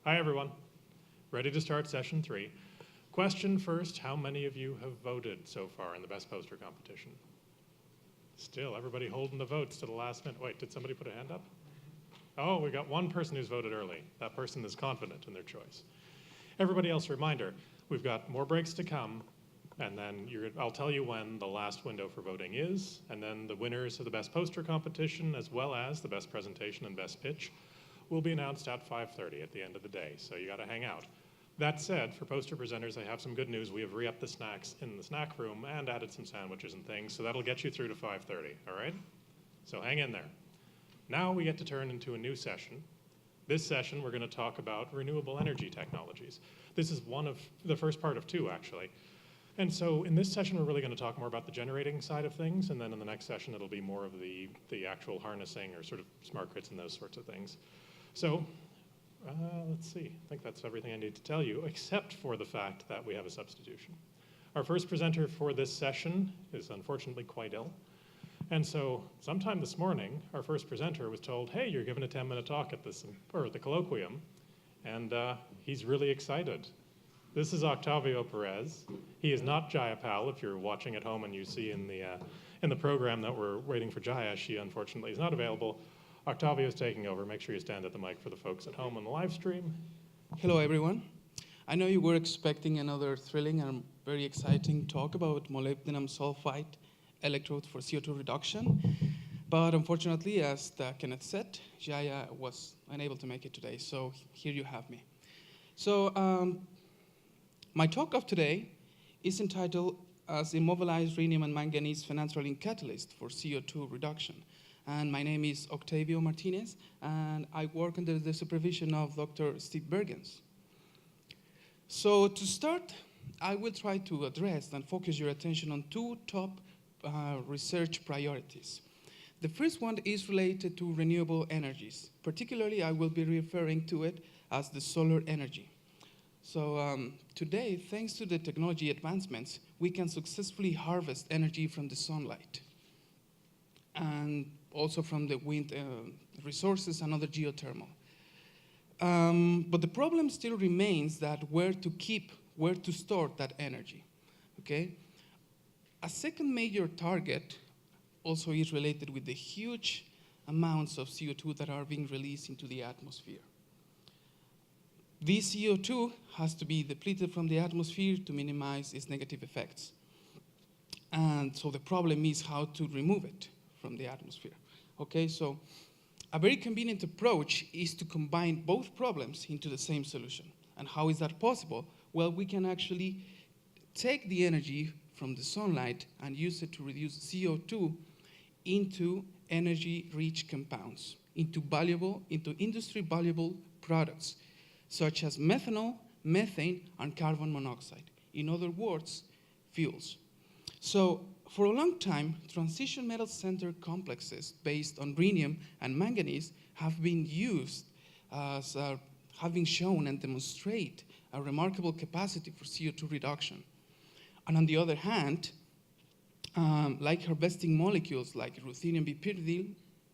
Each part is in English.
Hi, everyone. Ready to start session 3. Question first, how many of you have voted so far in the best poster competition? Still, everybody holding the votes to the last minute. Wait, did somebody put a hand up? Oh, we got one person who's voted early. That person is confident in their choice. Everybody else, reminder, we've got more breaks to come, and then I'll tell you when the last window for voting is, and then the winners of the best poster competition, as well as the best presentation and best pitch, will be announced at 5:30 at the end of the day, so you gotta hang out. That said, for poster presenters, I have some good news. We have re-upped the snacks in the snack room and added some sandwiches and things, so that'll get you through to 5:30, all right? So hang in there. Now we get to turn into a new session. This session, we're gonna talk about renewable energy technologies. This is one of the first part of 2, actually. And so in this session, we're really gonna talk more about the generating side of things, and then in the next session, it'll be more of the actual harnessing or sort of smart grids and those sorts of things. So, let's see, I think that's everything I need to tell you, except for the fact that we have a substitution. Our first presenter for this session is unfortunately quite ill. And so sometime this morning, our first presenter was told, hey, you're giving a 10-minute talk at the colloquium, and he's really excited. This is Octavio Perez. He is not Jayapal. If you're watching at home and you see in the program that we're waiting for Jaya, she unfortunately is not available. Octavio is taking over. Make sure you stand at the mic for the folks at home on the live stream. Hello, everyone. I know you were expecting another thrilling and very exciting talk about molybdenum sulfide electrode for CO2 reduction, but unfortunately, as Kenneth said, Jaya was unable to make it today, so here you have me. So my talk of today is entitled as Immobilized Rhenium and Manganese Phenanthralene Catalyst for CO2 Reduction. And my name is Octavio Martinez, and I work under the supervision of Dr. Steve Bergens. So to start, I will try to address and focus your attention on 2 top research priorities. The first one is related to renewable energies. Particularly, I will be referring to it as the solar energy. So today, thanks to the technology advancements, we can successfully harvest energy from the sunlight, and also from the wind resources and other geothermal. But the problem still remains that where to store that energy, okay? A second major target also is related with the huge amounts of CO2 that are being released into the atmosphere. This CO2 has to be depleted from the atmosphere to minimize its negative effects. And so the problem is how to remove it from the atmosphere. Okay, so a very convenient approach is to combine both problems into the same solution. And how is that possible? Well, we can actually take the energy from the sunlight and use it to reduce CO2 into energy-rich compounds, into industry-valuable products, such as methanol, methane, and carbon monoxide. In other words, fuels. So for a long time, transition metal center complexes based on rhenium and manganese have been used as having shown and demonstrate a remarkable capacity for CO2 reduction. And on the other hand, like harvesting molecules like ruthenium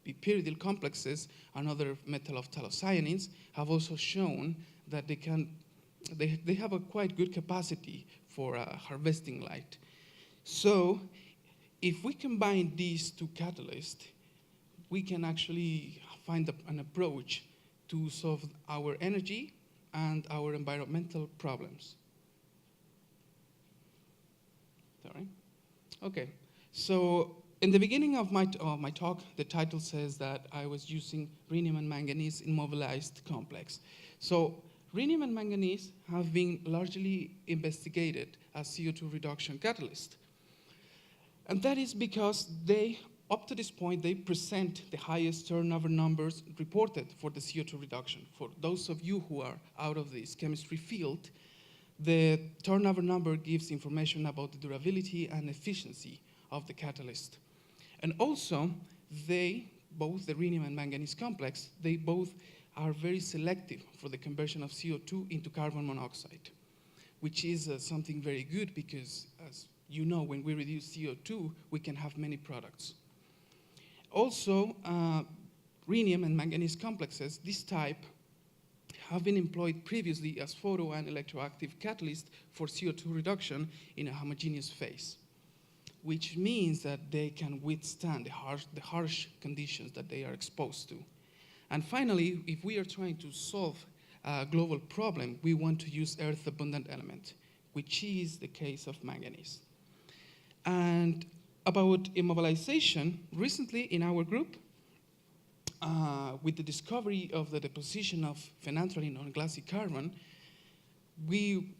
bipyridyl complexes and other metallophthalocyananes have also shown that they have a quite good capacity for harvesting light. So if we combine these 2 catalysts, we can actually find an approach to solve our energy and our environmental problems. Sorry. Okay, so in the beginning of my talk, the title says that I was using rhenium and manganese immobilized complex. So rhenium and manganese have been largely investigated as CO2 reduction catalysts. And that is because up to this point, they present the highest turnover numbers reported for the CO2 reduction. For those of you who are out of this chemistry field, the turnover number gives information about the durability and efficiency of the catalyst. And also, both the rhenium and manganese complex, they both are very selective for the conversion of CO2 into carbon monoxide, which is something very good because, as you know, when we reduce CO2, we can have many products. Also, rhenium and manganese complexes, this type have been employed previously as photo and electroactive catalysts for CO2 reduction in a homogeneous phase, which means that they can withstand the harsh conditions that they are exposed to. And finally, if we are trying to solve a global problem, we want to use earth-abundant element, which is the case of manganese. And about immobilization, recently in our group, with the discovery of the deposition of phenanthrene on glassy carbon, we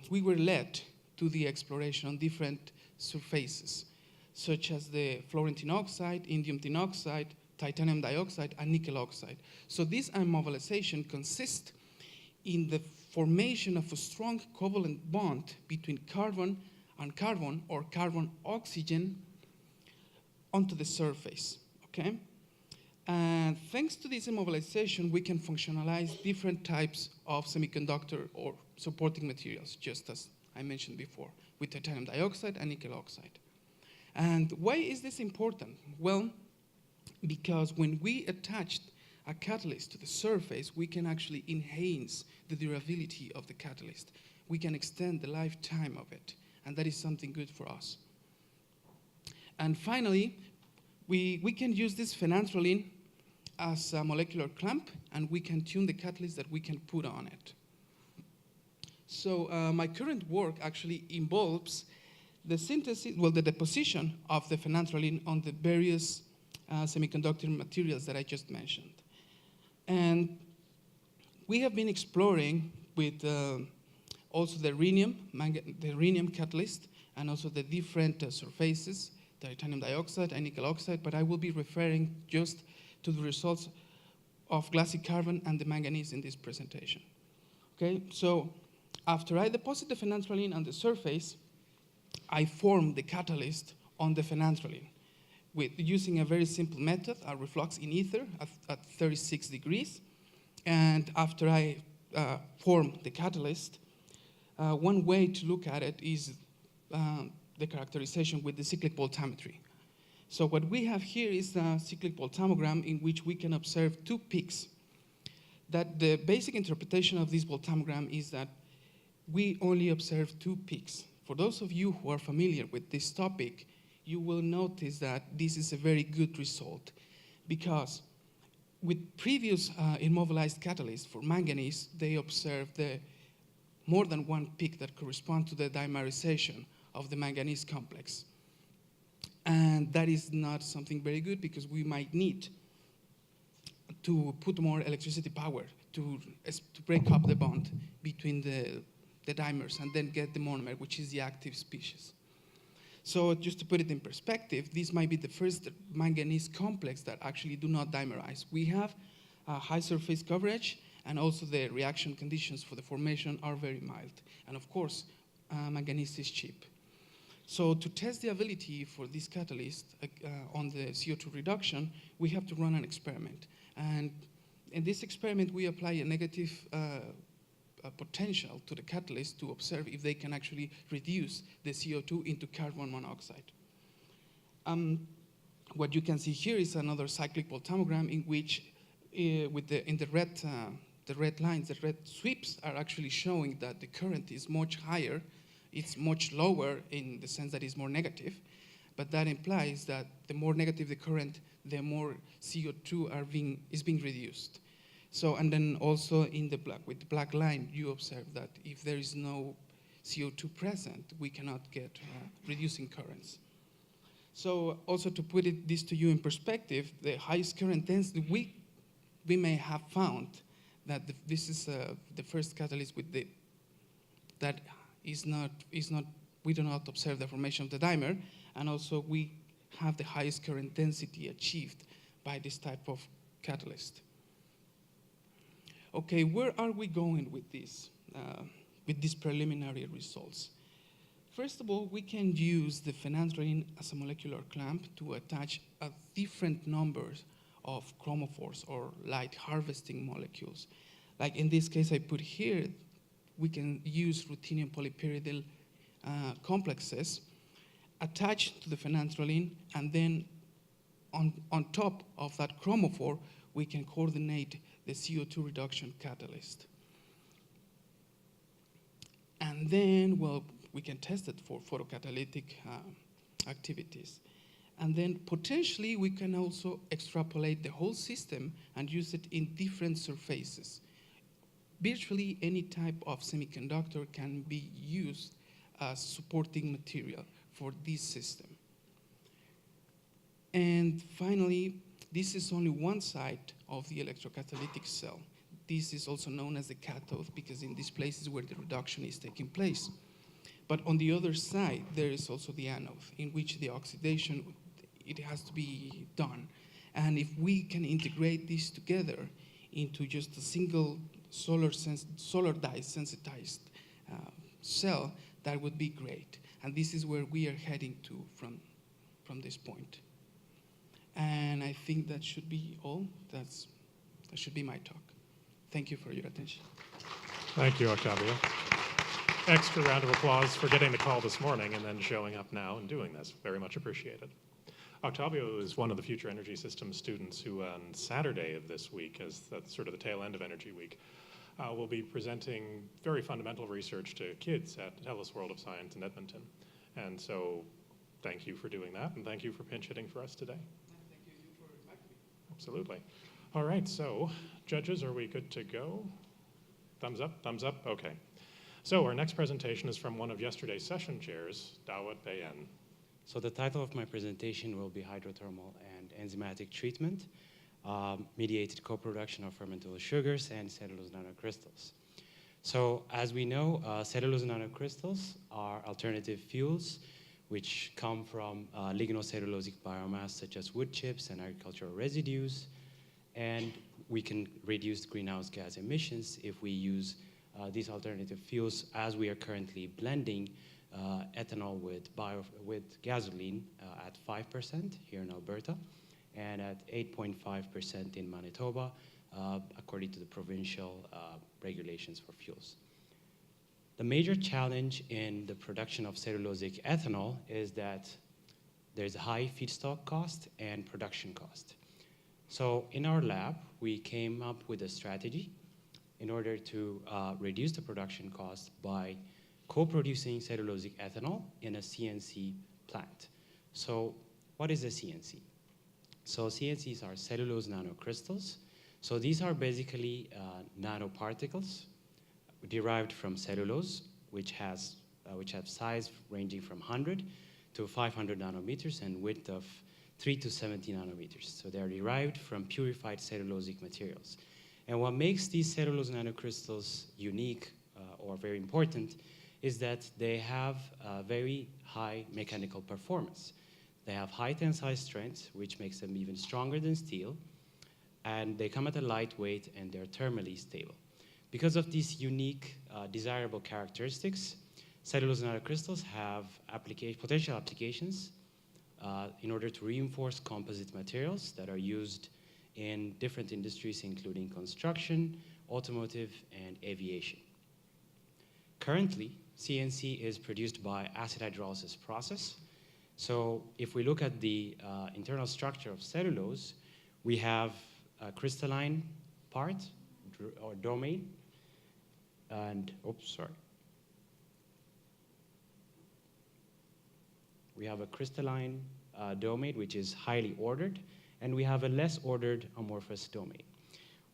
were led to the exploration on different surfaces, such as the fluorine tin oxide, indium tin oxide, titanium dioxide, and nickel oxide. So this immobilization consists in the formation of a strong covalent bond between carbon and carbon, or carbon-oxygen, onto the surface, okay? And thanks to this immobilization, we can functionalize different types of semiconductor or supporting materials, just as I mentioned before, with titanium dioxide and nickel oxide. And why is this important? Well, because when we attached a catalyst to the surface, we can actually enhance the durability of the catalyst. We can extend the lifetime of it, and that is something good for us. And finally, we can use this phenanthrene as a molecular clamp, and we can tune the catalyst that we can put on it. So my current work actually involves the synthesis, well, the deposition of the phenanthrene on the various semiconductor materials that I just mentioned. And we have been exploring with also the rhenium catalyst, and also the different surfaces, titanium dioxide and nickel oxide, but I will be referring just to the results of glassy carbon and the manganese in this presentation. Okay, so after I deposit the phenanthrene on the surface, I form the catalyst on the phenanthrene with using a very simple method, a reflux in ether at 36 degrees. And after I form the catalyst, one way to look at it is the characterization with the cyclic voltammetry. So what we have here is a cyclic voltammogram in which we can observe two peaks. That the basic interpretation of this voltammogram is that we only observe two peaks. For those of you who are familiar with this topic, you will notice that this is a very good result, because with previous immobilized catalysts for manganese, they observed more than one peak that correspond to the dimerization of the manganese complex. And that is not something very good, because we might need to put more electricity power to break up the bond between the dimers and then get the monomer, which is the active species. So just to put it in perspective, this might be the first manganese complex that actually do not dimerize. We have a high surface coverage, and also the reaction conditions for the formation are very mild. And of course, manganese is cheap. So to test the ability for this catalyst on the CO2 reduction, we have to run an experiment. And in this experiment, we apply a negative potential to the catalyst to observe if they can actually reduce the CO2 into carbon monoxide. What you can see here is another cyclic voltammogram in which, the red lines, the red sweeps are actually showing that the current is much higher. It's much lower in the sense that it's more negative, but that implies that the more negative the current, the more CO2 is being reduced. So, and then also with the black line, you observe that if there is no CO2 present, we cannot get reducing currents. So also to put this to you in perspective, the highest current density, we may have found that this is the first catalyst with that we do not observe the formation of the dimer, and also we have the highest current density achieved by this type of catalyst. Okay, where are we going with these preliminary results? First of all, we can use the phenanthrene as a molecular clamp to attach a different numbers of chromophores or light harvesting molecules. Like in this case I put here, we can use ruthenium polypyridyl complexes attached to the phenanthrene, and then on top of that chromophore, we can coordinate the CO2 reduction catalyst. And then, well, we can test it for photocatalytic activities. And then potentially we can also extrapolate the whole system and use it in different surfaces. Virtually any type of semiconductor can be used as supporting material for this system. And finally, this is only one side of the electrocatalytic cell. This is also known as the cathode because in these places where the reduction is taking place. But on the other side, there is also the anode in which the oxidation, it has to be done. And if we can integrate these together into just a single solar dye sensitized cell, that would be great. And this is where we are heading to from this point. And I think that should be all. That should be my talk. Thank you for your attention. Thank you, Octavio. Extra round of applause for getting the call this morning and then showing up now and doing this. Very much appreciated. Octavio is one of the Future Energy Systems students who on Saturday of this week, as that's sort of the tail end of Energy Week, will be presenting very fundamental research to kids at TELUS World of Science in Edmonton. And so thank you for doing that, and thank you for pinch hitting for us today. Thank you for inviting me. Absolutely. All right, so judges, are we good to go? Thumbs up, thumbs up, okay. So our next presentation is from one of yesterday's session chairs, Dawat Bayen. So the title of my presentation will be Hydrothermal and Enzymatic Treatment, Mediated Co-Production of Fermentable Sugars and Cellulose Nanocrystals. So as we know, cellulose nanocrystals are alternative fuels which come from lignocellulosic biomass such as wood chips and agricultural residues. And we can reduce greenhouse gas emissions if we use these alternative fuels as we are currently blending ethanol with gasoline at 5% here in Alberta and at 8.5% in Manitoba, according to the provincial regulations for fuels. The major challenge in the production of cellulosic ethanol is that there's a high feedstock cost and production cost. So in our lab, we came up with a strategy in order to reduce the production cost by co-producing cellulosic ethanol in a CNC plant. So what is a CNC? So CNCs are cellulose nanocrystals. So these are basically nanoparticles derived from cellulose, which have size ranging from 100 to 500 nanometers and width of 3 to 70 nanometers. So they're derived from purified cellulosic materials. And what makes these cellulose nanocrystals unique or very important is that they have a very high mechanical performance. They have high tensile strength, which makes them even stronger than steel, and they come at a light weight and they're thermally stable. Because of these unique, desirable characteristics, cellulose nanocrystals have potential applications in order to reinforce composite materials that are used in different industries, including construction, automotive, and aviation. Currently, CNC is produced by acid hydrolysis process. So if we look at the internal structure of cellulose, we have a crystalline part or domain, and we have a crystalline domain which is highly ordered, and we have a less ordered amorphous domain.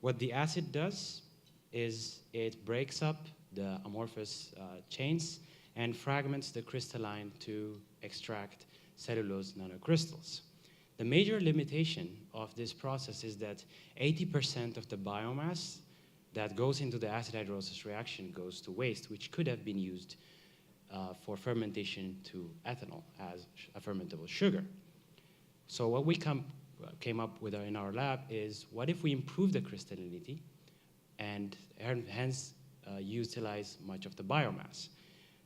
What the acid does is it breaks up the amorphous chains and fragments the crystalline to extract cellulose nanocrystals. The major limitation of this process is that 80% of the biomass that goes into the acid hydrolysis reaction goes to waste, which could have been used for fermentation to ethanol as a fermentable sugar. So what we came up with in our lab is, what if we improve the crystallinity and hence utilize much of the biomass?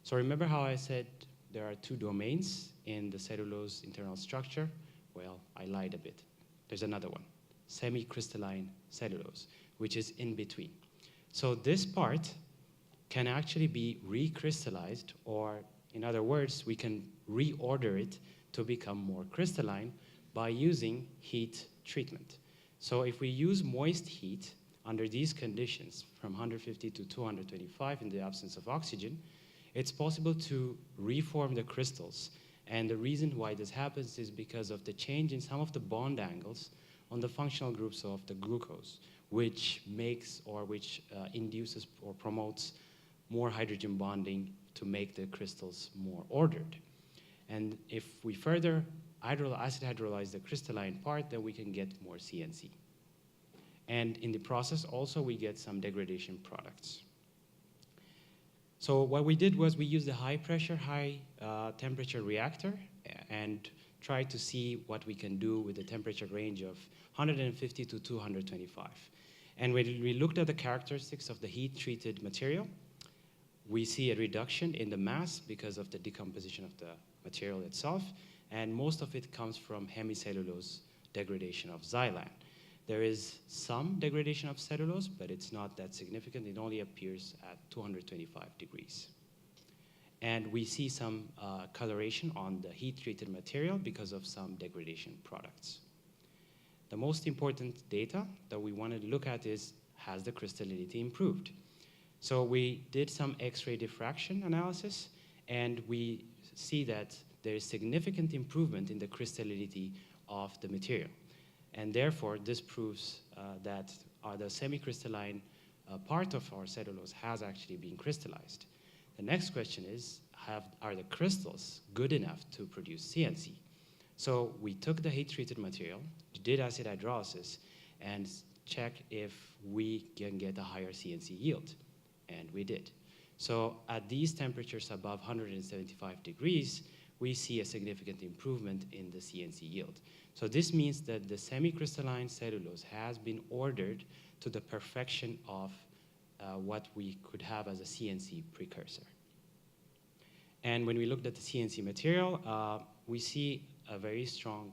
So remember how I said there are two domains in the cellulose internal structure? Well, I lied a bit. There's another one, semi-crystalline cellulose, which is in between. So this part can actually be recrystallized, or in other words, we can reorder it to become more crystalline by using heat treatment. So if we use moist heat, under these conditions, from 150 to 225 in the absence of oxygen, it's possible to reform the crystals. And the reason why this happens is because of the change in some of the bond angles on the functional groups of the glucose, which makes or which induces or promotes more hydrogen bonding to make the crystals more ordered. And if we further acid hydrolyze the crystalline part, then we can get more CNC. And in the process, also, we get some degradation products. So what we did was we used a high pressure, high temperature reactor and tried to see what we can do with the temperature range of 150 to 225. And when we looked at the characteristics of the heat-treated material, we see a reduction in the mass because of the decomposition of the material itself, and most of it comes from hemicellulose degradation of xylan. There is some degradation of cellulose, but it's not that significant. It only appears at 225 degrees. And we see some coloration on the heat-treated material because of some degradation products. The most important data that we wanted to look at is, has the crystallinity improved? So we did some X-ray diffraction analysis, and we see that there is significant improvement in the crystallinity of the material. And therefore, this proves that the semi-crystalline part of our cellulose has actually been crystallized. The next question is, are the crystals good enough to produce CNC? So we took the heat-treated material, did acid hydrolysis, and checked if we can get a higher CNC yield, and we did. So at these temperatures above 175 degrees, we see a significant improvement in the CNC yield. So this means that the semi-crystalline cellulose has been ordered to the perfection of what we could have as a CNC precursor. And when we looked at the CNC material, we see a very strong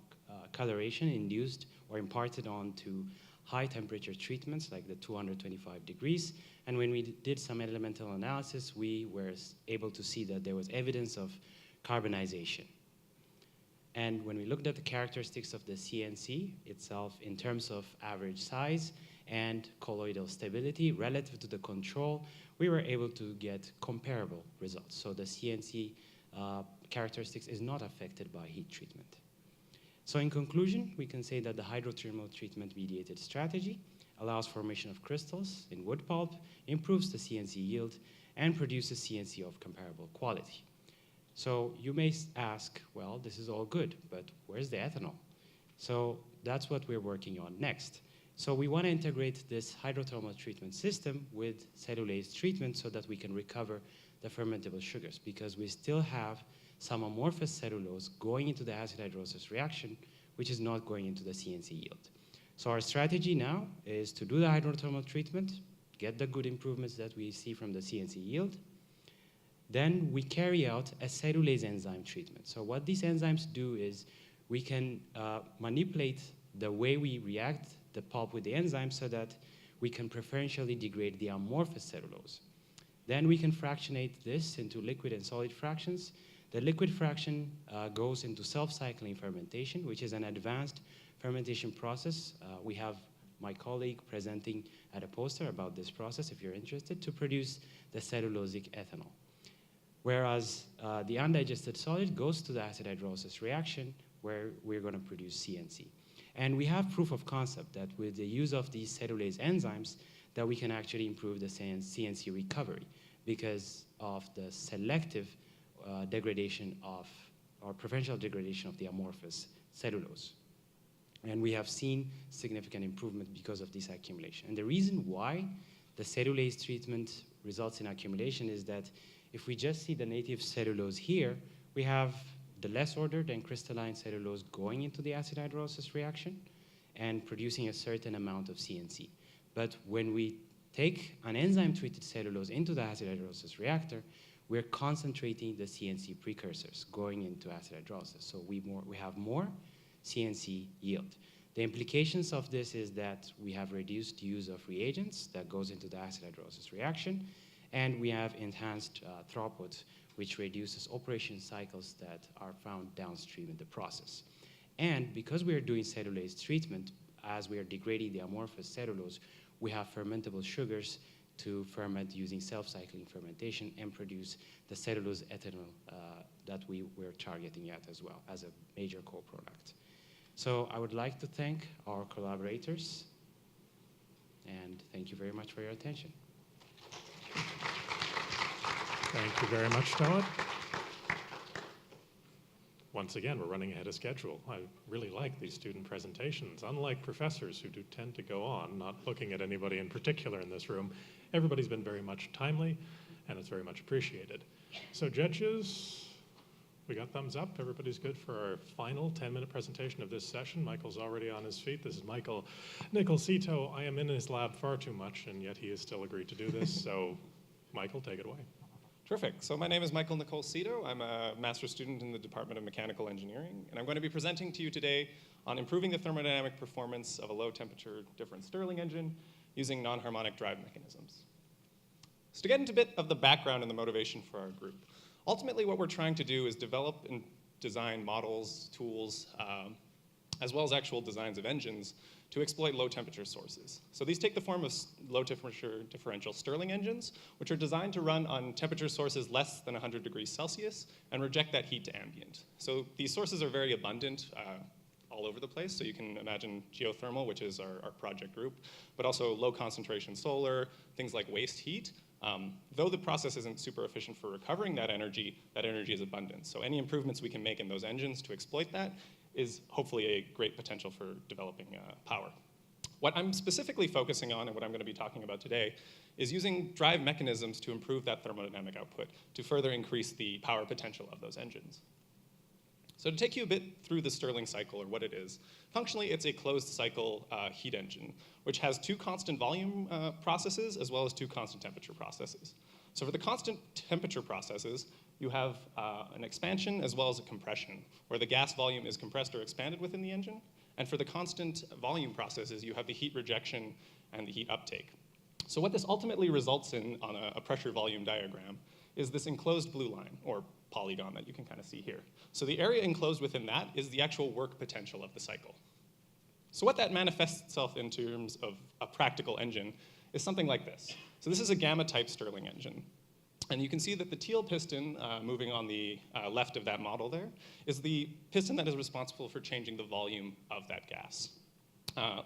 coloration induced or imparted onto high temperature treatments like the 225 degrees. And when we did some elemental analysis, we were able to see that there was evidence of carbonization. And when we looked at the characteristics of the CNC itself in terms of average size and colloidal stability relative to the control, we were able to get comparable results. So the CNC characteristics is not affected by heat treatment. So in conclusion, we can say that the hydrothermal treatment-mediated strategy allows formation of crystals in wood pulp, improves the CNC yield, and produces CNC of comparable quality. So you may ask, well, this is all good, but where's the ethanol? So that's what we're working on next. So we want to integrate this hydrothermal treatment system with cellulase treatment so that we can recover the fermentable sugars, because we still have some amorphous cellulose going into the acid hydrolysis reaction, which is not going into the CNC yield. So our strategy now is to do the hydrothermal treatment, get the good improvements that we see from the CNC yield. Then we carry out a cellulase enzyme treatment. So what these enzymes do is we can manipulate the way we react the pulp with the enzyme so that we can preferentially degrade the amorphous cellulose. Then we can fractionate this into liquid and solid fractions. The liquid fraction goes into self-cycling fermentation, which is an advanced fermentation process. We have my colleague presenting at a poster about this process, if you're interested, to produce the cellulosic ethanol. Whereas the undigested solid goes to the acid hydrolysis reaction, where we're going to produce CNC. And we have proof of concept that with the use of these cellulase enzymes, that we can actually improve the CNC recovery because of the selective degradation of, or preferential degradation of the amorphous cellulose. And we have seen significant improvement because of this accumulation. And the reason why the cellulase treatment results in accumulation is that if we just see the native cellulose here, we have the less ordered and crystalline cellulose going into the acid hydrolysis reaction and producing a certain amount of CNC. But when we take an enzyme-treated cellulose into the acid hydrolysis reactor, we're concentrating the CNC precursors going into acid hydrolysis. So we have more CNC yield. The implications of this is that we have reduced use of reagents that goes into the acid hydrolysis reaction, and we have enhanced throughput, which reduces operation cycles that are found downstream in the process. And because we are doing cellulase treatment, as we are degrading the amorphous cellulose, we have fermentable sugars to ferment using self-cycling fermentation and produce the cellulose ethanol that we're targeting at as well as a major co-product. So I would like to thank our collaborators, and thank you very much for your attention. Thank you very much, Todd. Once again, we're running ahead of schedule. I really like these student presentations. Unlike professors who do tend to go on, not looking at anybody in particular in this room, everybody's been very much timely, and it's very much appreciated. So judges, we got thumbs up. Everybody's good for our final 10-minute presentation of this session. Michael's already on his feet. This is Michael Nicolcito. I am in his lab far too much, and yet he has still agreed to do this. So Michael, take it away. Terrific. So my name is Michael Nicolcito. I'm a master's student in the Department of Mechanical Engineering, and I'm going to be presenting to you today on improving the thermodynamic performance of a low-temperature different Stirling engine using non-harmonic drive mechanisms. So to get into a bit of the background and the motivation for our group, ultimately what we're trying to do is develop and design models, tools, as well as actual designs of engines to exploit low-temperature sources. So these take the form of low-temperature differential Stirling engines, which are designed to run on temperature sources less than 100 degrees Celsius and reject that heat to ambient. So these sources are very abundant all over the place. So you can imagine geothermal, which is our project group, but also low-concentration solar, things like waste heat. Though the process isn't super efficient for recovering that energy is abundant. So any improvements we can make in those engines to exploit that is hopefully a great potential for developing power. What I'm specifically focusing on and what I'm going to be talking about today is using drive mechanisms to improve that thermodynamic output to further increase the power potential of those engines. So to take you a bit through the Stirling cycle, or what it is, functionally it's a closed cycle heat engine, which has two constant volume processes as well as two constant temperature processes. So for the constant temperature processes, you have an expansion as well as a compression, where the gas volume is compressed or expanded within the engine. And for the constant volume processes, you have the heat rejection and the heat uptake. So what this ultimately results in on a pressure volume diagram is this enclosed blue line, or polygon that you can kind of see here. So the area enclosed within that is the actual work potential of the cycle. So what that manifests itself in terms of a practical engine is something like this. So this is a gamma-type Stirling engine. And you can see that the teal piston, moving on the left of that model there, is the piston that is responsible for changing the volume of that gas.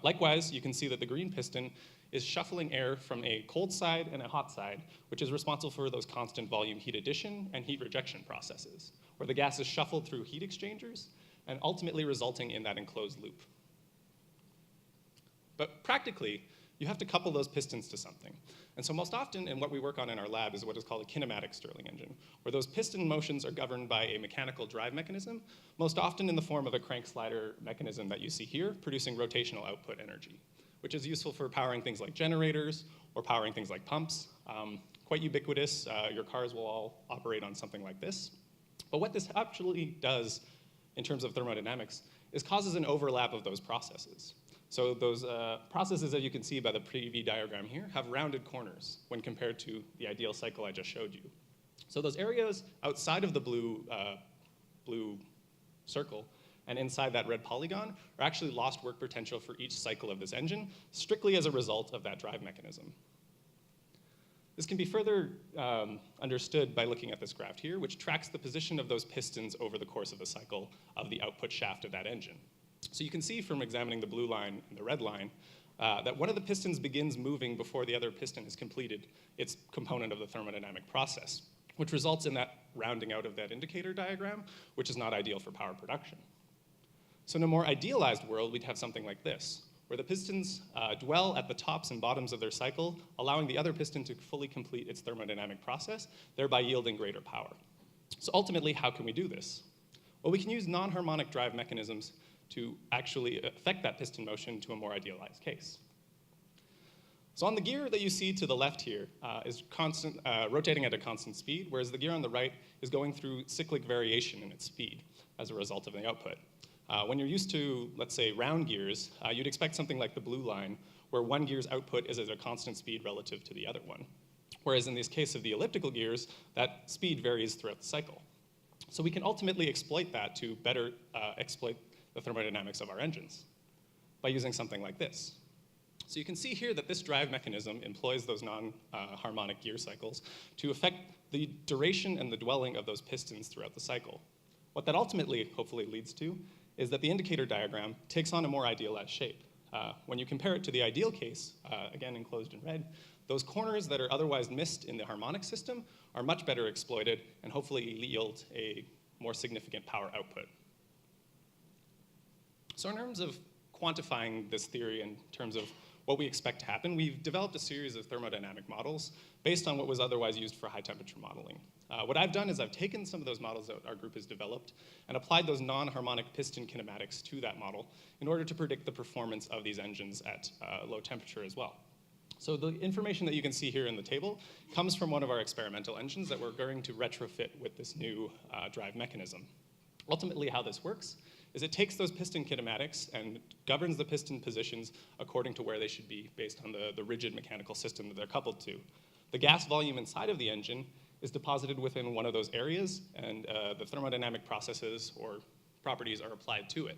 Likewise, you can see that the green piston is shuffling air from a cold side and a hot side, which is responsible for those constant volume heat addition and heat rejection processes, where the gas is shuffled through heat exchangers and ultimately resulting in that enclosed loop. But practically, you have to couple those pistons to something. And so most often, and what we work on in our lab is what is called a kinematic Stirling engine, where those piston motions are governed by a mechanical drive mechanism, most often in the form of a crank slider mechanism that you see here, producing rotational output energy, which is useful for powering things like generators or powering things like pumps. Quite ubiquitous. Your cars will all operate on something like this. But what this actually does in terms of thermodynamics is causes an overlap of those processes. So those processes that you can see by the PV diagram here have rounded corners when compared to the ideal cycle I just showed you. So those areas outside of the blue circle and inside that red polygon are actually lost work potential for each cycle of this engine, strictly as a result of that drive mechanism. This can be further understood by looking at this graph here, which tracks the position of those pistons over the course of the cycle of the output shaft of that engine. So you can see from examining the blue line and the red line that one of the pistons begins moving before the other piston has completed its component of the thermodynamic process, which results in that rounding out of that indicator diagram, which is not ideal for power production. So in a more idealized world, we'd have something like this, where the pistons dwell at the tops and bottoms of their cycle, allowing the other piston to fully complete its thermodynamic process, thereby yielding greater power. So ultimately, how can we do this? Well, we can use non-harmonic drive mechanisms to actually affect that piston motion to a more idealized case. So on the gear that you see to the left here is rotating at a constant speed, whereas the gear on the right is going through cyclic variation in its speed as a result of the output. When you're used to, let's say, round gears, you'd expect something like the blue line, where one gear's output is at a constant speed relative to the other one. Whereas in this case of the elliptical gears, that speed varies throughout the cycle. So we can ultimately exploit that to better exploit the thermodynamics of our engines by using something like this. So you can see here that this drive mechanism employs those non-harmonic gear cycles to affect the duration and the dwelling of those pistons throughout the cycle. What that ultimately, hopefully, leads to is that the indicator diagram takes on a more idealized shape. When you compare it to the ideal case, again enclosed in red, those corners that are otherwise missed in the harmonic system are much better exploited and hopefully yield a more significant power output. So in terms of quantifying this theory in terms of what we expect to happen, we've developed a series of thermodynamic models based on what was otherwise used for high temperature modeling. What I've done is I've taken some of those models that our group has developed and applied those non-harmonic piston kinematics to that model in order to predict the performance of these engines at low temperature as well. So the information that you can see here in the table comes from one of our experimental engines that we're going to retrofit with this new drive mechanism. Ultimately, how this works is it takes those piston kinematics and governs the piston positions according to where they should be based on the rigid mechanical system that they're coupled to. The gas volume inside of the engine is deposited within one of those areas, and the thermodynamic processes or properties are applied to it.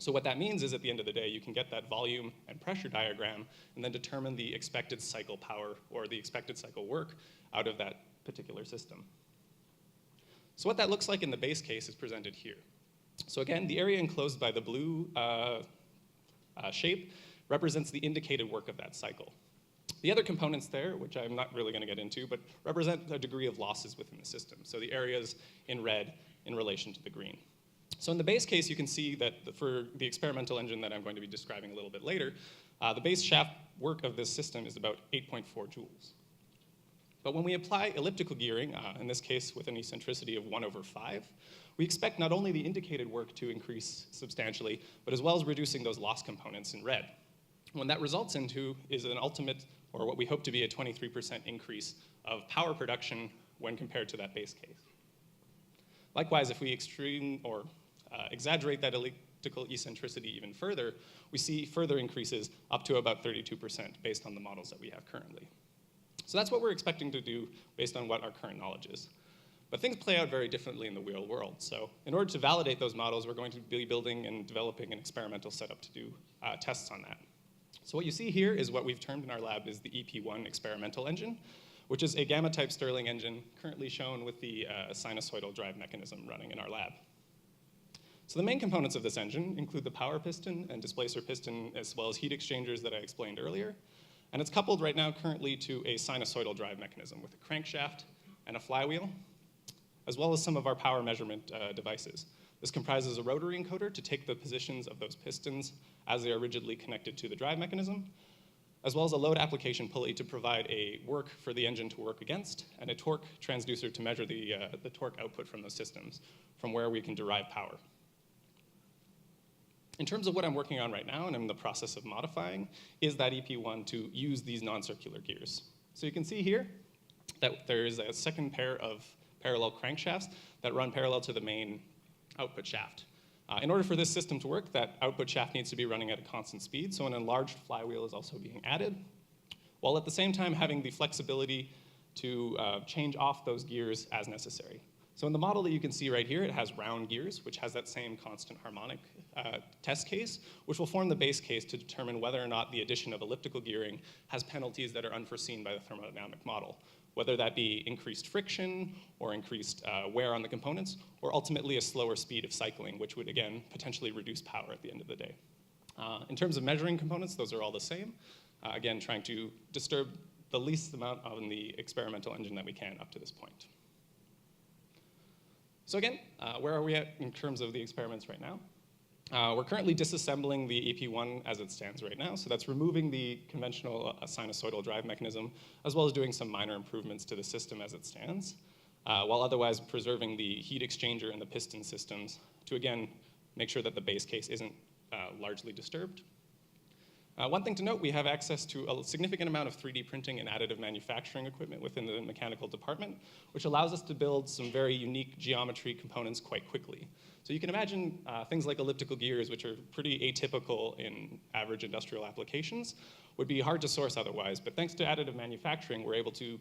So what that means is at the end of the day, you can get that volume and pressure diagram and then determine the expected cycle power or the expected cycle work out of that particular system. So what that looks like in the base case is presented here. So again, the area enclosed by the blue shape represents the indicated work of that cycle. The other components there, which I'm not really going to get into, but represent a degree of losses within the system. So the areas in red in relation to the green. So in the base case, you can see that for the experimental engine that I'm going to be describing a little bit later, the base shaft work of this system is about 8.4 joules. But when we apply elliptical gearing, in this case with an eccentricity of 1/5, we expect not only the indicated work to increase substantially, but as well as reducing those loss components in red. What that results into is an ultimate, or what we hope to be a 23% increase of power production when compared to that base case. Likewise, if we exaggerate that elliptical eccentricity even further, we see further increases up to about 32% based on the models that we have currently. So that's what we're expecting to do based on what our current knowledge is. But things play out very differently in the real world. So in order to validate those models, we're going to be building and developing an experimental setup to do tests on that. So what you see here is what we've termed in our lab is the EP1 experimental engine, which is a gamma-type Stirling engine currently shown with the sinusoidal drive mechanism running in our lab. So the main components of this engine include the power piston and displacer piston, as well as heat exchangers that I explained earlier. And it's coupled right now currently to a sinusoidal drive mechanism with a crankshaft and a flywheel, as well as some of our power measurement devices. This comprises a rotary encoder to take the positions of those pistons as they are rigidly connected to the drive mechanism, as well as a load application pulley to provide a work for the engine to work against, and a torque transducer to measure the torque output from those systems, from where we can derive power. In terms of what I'm working on right now, and I'm in the process of modifying, is that EP1 to use these non-circular gears. So you can see here that there is a second pair of parallel crankshafts that run parallel to the main output shaft. In order for this system to work, that output shaft needs to be running at a constant speed, so an enlarged flywheel is also being added, while at the same time having the flexibility to change off those gears as necessary. So in the model that you can see right here, it has round gears, which has that same constant harmonic test case, which will form the base case to determine whether or not the addition of elliptical gearing has penalties that are unforeseen by the thermodynamic model, whether that be increased friction or increased wear on the components, or ultimately a slower speed of cycling, which would, again, potentially reduce power at the end of the day. In terms of measuring components, those are all the same. Again, trying to disturb the least amount on the experimental engine that we can up to this point. So again, where are we at in terms of the experiments right now? We're currently disassembling the EP1 as it stands right now. So that's removing the conventional sinusoidal drive mechanism, as well as doing some minor improvements to the system as it stands, while otherwise preserving the heat exchanger and the piston systems to, again, make sure that the base case isn't largely disturbed. One thing to note, we have access to a significant amount of 3D printing and additive manufacturing equipment within the mechanical department, which allows us to build some very unique geometry components quite quickly. So you can imagine things like elliptical gears, which are pretty atypical in average industrial applications, would be hard to source otherwise. But thanks to additive manufacturing, we're able to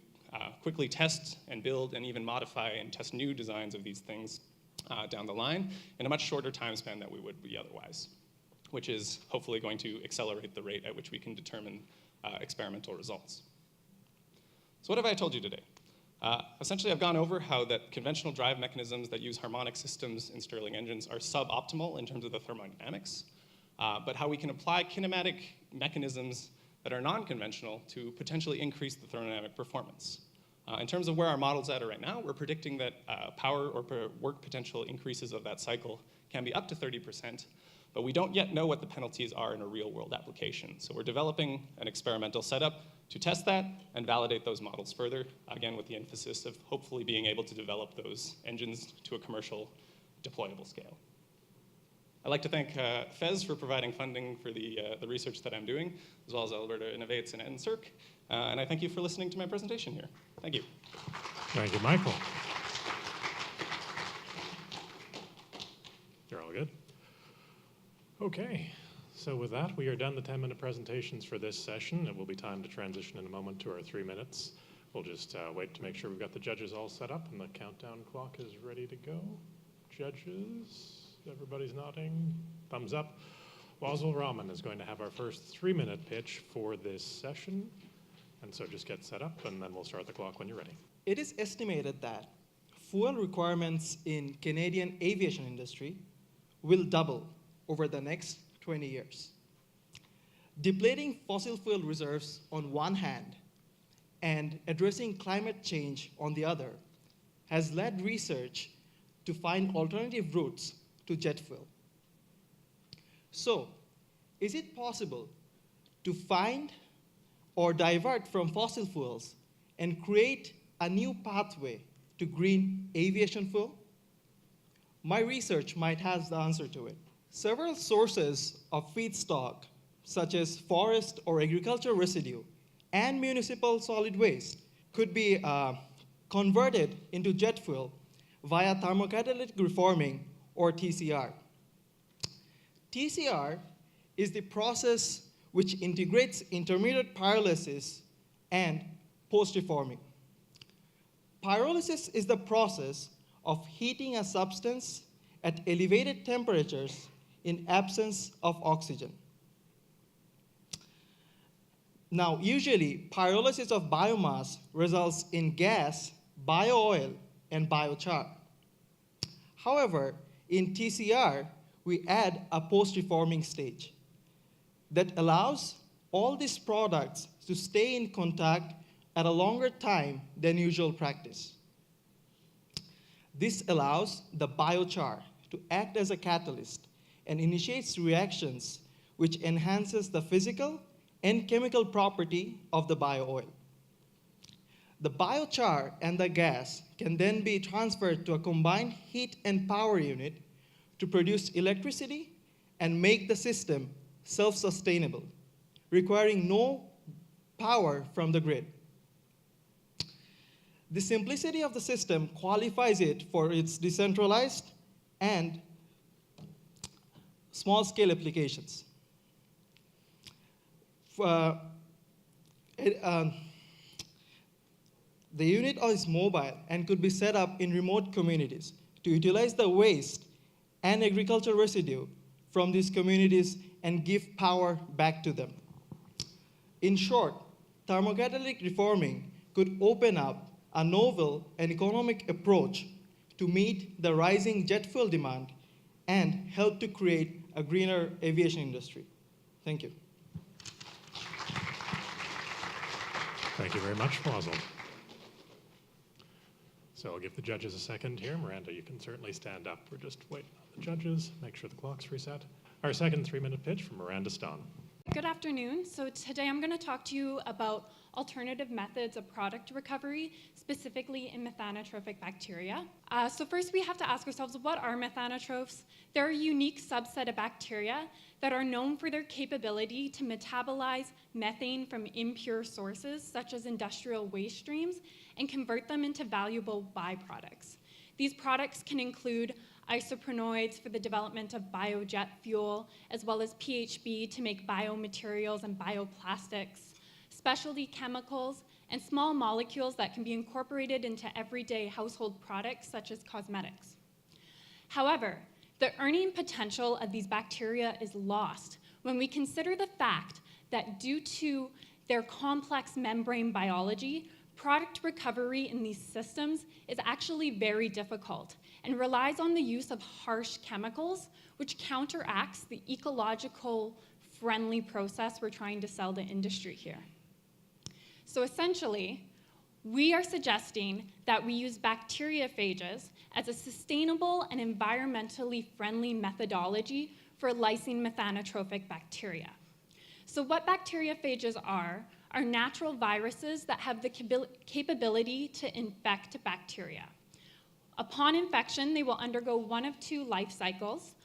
quickly test and build and even modify and test new designs of these things down the line in a much shorter time span than we would be otherwise. which is hopefully going to accelerate the rate at which we can determine experimental results. So what have I told you today? Essentially, I've gone over how that conventional drive mechanisms that use harmonic systems in Stirling engines are suboptimal in terms of the thermodynamics, but how we can apply kinematic mechanisms that are non-conventional to potentially increase the thermodynamic performance. In terms of where our model's at right now, we're predicting that power or work potential increases of that cycle can be up to 30%, but we don't yet know what the penalties are in a real-world application. So we're developing an experimental setup to test that and validate those models further, again with the emphasis of hopefully being able to develop those engines to a commercial deployable scale. I'd like to thank FES for providing funding for the research that I'm doing, as well as Alberta Innovates and NSERC. And I thank you for listening to my presentation here. Thank you. Thank you, Michael. You're all good? Okay, so with that, we are done the 10-minute presentations for this session. It will be time to transition in a moment to our 3 minutes. We'll just wait to make sure we've got the judges all set up and the countdown clock is ready to go. Judges, everybody's nodding, thumbs up. Wazil Rahman is going to have our first 3-minute pitch for this session. And so just get set up and then we'll start the clock when you're ready. It is estimated that fuel requirements in Canadian aviation industry will double over the next 20 years. Depleting fossil fuel reserves on one hand and addressing climate change on the other has led research to find alternative routes to jet fuel. So, is it possible to find or divert from fossil fuels and create a new pathway to green aviation fuel? My research might have the answer to it. Several sources of feedstock, such as forest or agricultural residue and municipal solid waste, could be converted into jet fuel via thermocatalytic reforming, or TCR. TCR is the process which integrates intermediate pyrolysis and post-reforming. Pyrolysis is the process of heating a substance at elevated temperatures in absence of oxygen. Now, usually, pyrolysis of biomass results in gas, bio-oil, and biochar. However, in TCR, we add a post-reforming stage that allows all these products to stay in contact at a longer time than usual practice. This allows the biochar to act as a catalyst and initiates reactions which enhances the physical and chemical property of the bio-oil. The biochar and the gas can then be transferred to a combined heat and power unit to produce electricity and make the system self-sustainable, requiring no power from the grid. The simplicity of the system qualifies it for its decentralized and small-scale applications. The unit is mobile and could be set up in remote communities to utilize the waste and agricultural residue from these communities and give power back to them. In short, thermocatalytic reforming could open up a novel and economic approach to meet the rising jet fuel demand and help to create a greener aviation industry. Thank you. Thank you very much, Wazil. So I'll give the judges a second here. Miranda, you can certainly stand up. We're just waiting on the judges, make sure the clock's reset. Our second 3-minute pitch from Miranda Stahn. Good afternoon. So today I'm going to talk to you about alternative methods of product recovery, specifically in methanotrophic bacteria. So first we have to ask ourselves, what are methanotrophs? They're a unique subset of bacteria that are known for their capability to metabolize methane from impure sources, such as industrial waste streams, and convert them into valuable byproducts. These products can include isoprenoids for the development of biojet fuel, as well as PHB to make biomaterials and bioplastics, specialty chemicals, and small molecules that can be incorporated into everyday household products, such as cosmetics. However, The earning potential of these bacteria is lost when we consider the fact that due to their complex membrane biology, product recovery in these systems is actually very difficult and relies on the use of harsh chemicals, which counteracts the ecological friendly process we're trying to sell the industry here. So essentially, we are suggesting that we use bacteriophages as a sustainable and environmentally friendly methodology for lysine methanotrophic bacteria. So what bacteriophages are natural viruses that have the capability to infect bacteria. Upon infection, they will undergo one of two life cycles,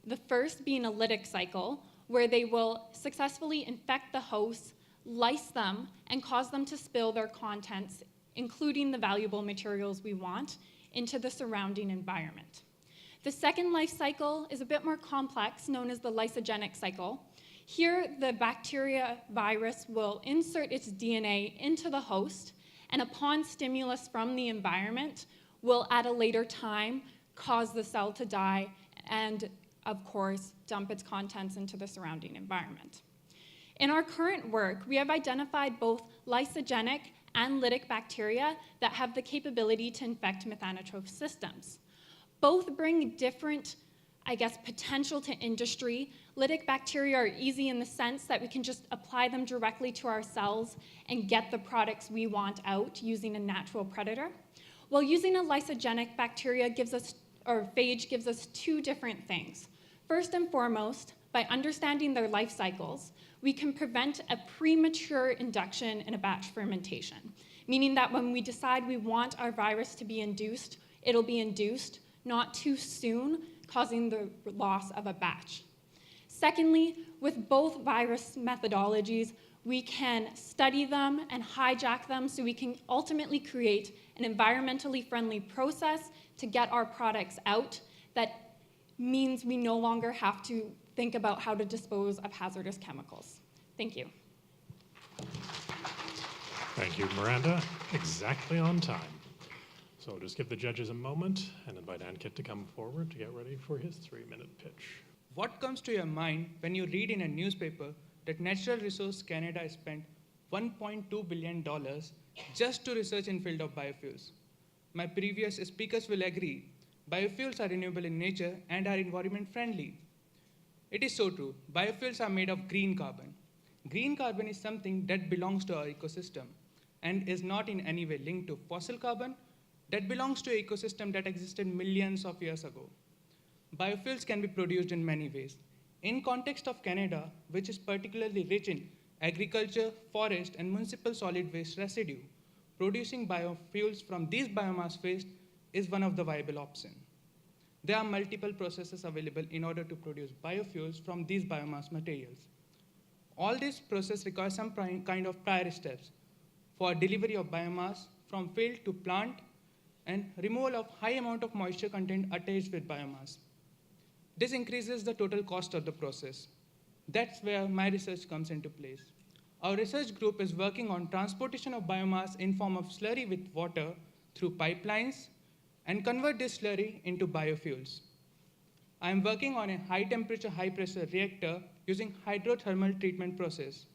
the first being a lytic cycle, where they will successfully infect the host, lyse them, and cause them to spill their contents, including the valuable materials we want, into the surrounding environment. The second life cycle is a bit more complex, known as the lysogenic cycle. Here, the bacteria virus will insert its DNA into the host, and upon stimulus from the environment, will at a later time cause the cell to die and, of course, dump its contents into the surrounding environment. In our current work, we have identified both lysogenic and lytic bacteria that have the capability to infect methanotroph systems. Both bring different, potential to industry. Lytic bacteria are easy in the sense that we can just apply them directly to our cells and get the products we want out using a natural predator. While using a lysogenic bacteria phage gives us two different things. First and foremost, by understanding their life cycles, we can prevent a premature induction in a batch fermentation, meaning that when we decide we want our virus to be induced, it'll be induced not too soon, causing the loss of a batch. Secondly, with both virus methodologies, we can study them and hijack them so we can ultimately create an environmentally friendly process to get our products out. That means we no longer have to think about how to dispose of hazardous chemicals. Thank you. Thank you, Miranda. Exactly on time. So I'll just give the judges a moment and invite Ankit to come forward to get ready for his 3-minute pitch. What comes to your mind when you read in a newspaper that Natural Resource Canada has spent $1.2 billion just to research in field of biofuels? My previous speakers will agree, biofuels are renewable in nature and are environment friendly. It is so true. Biofuels are made of green carbon. Green carbon is something that belongs to our ecosystem and is not in any way linked to fossil carbon that belongs to an ecosystem that existed millions of years ago. Biofuels can be produced in many ways. In context of Canada, which is particularly rich in agriculture, forest, and municipal solid waste residue, producing biofuels from these biomass waste is one of the viable options. There are multiple processes available in order to produce biofuels from these biomass materials. All this process requires some kind of prior steps for delivery of biomass from field to plant and removal of high amount of moisture content attached with biomass. This increases the total cost of the process. That's where my research comes into place. Our research group is working on transportation of biomass in form of slurry with water through pipelines and convert this slurry into biofuels. I am working on a high temperature, high pressure reactor using hydrothermal treatment process.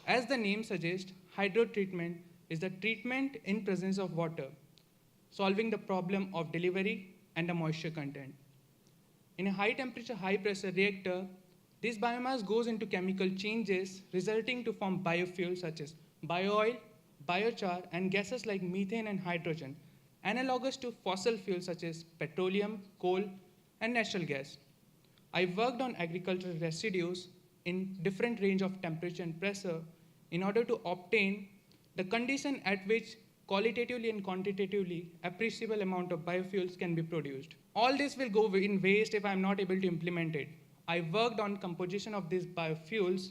As the name suggests, hydrotreatment is the treatment in presence of water, solving the problem of delivery and the moisture content. In a high temperature, high pressure reactor, this biomass goes into chemical changes resulting to form biofuels such as bio-oil, biochar, and gases like methane and hydrogen, analogous to fossil fuels such as petroleum, coal, and natural gas. I worked on agricultural residues in different range of temperature and pressure in order to obtain the condition at which qualitatively and quantitatively appreciable amount of biofuels can be produced. All this will go in waste if I'm not able to implement it. I worked on composition of these biofuels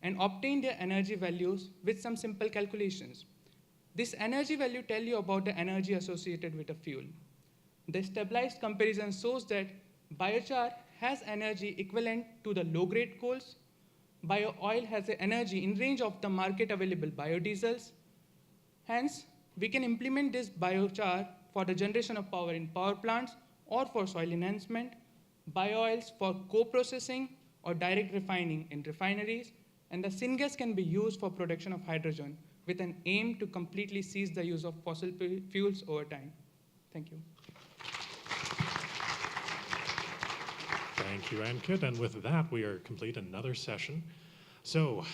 and obtained their energy values with some simple calculations. This energy value tells you about the energy associated with a fuel. The stabilized comparison shows that biochar has energy equivalent to the low-grade coals. Bio-oil has the energy in range of the market available biodiesels. Hence, we can implement this biochar for the generation of power in power plants or for soil enhancement, biooils for co-processing or direct refining in refineries, and the syngas can be used for production of hydrogen with an aim to completely cease the use of fossil fuels over time. Thank you. Thank you, Ankit. And with that, we are complete another session. So,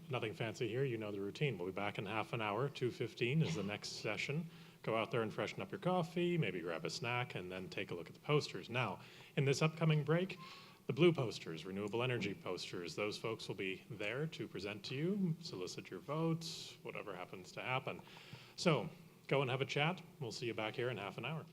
nothing fancy here. You know the routine. We'll be back in half an hour. 2:15 is the next session. Go out there and freshen up your coffee, maybe grab a snack, and then take a look at the posters. Now, in this upcoming break, the blue posters, renewable energy posters, those folks will be there to present to you, solicit your votes, whatever happens to happen. So, go and have a chat. We'll see you back here in half an hour.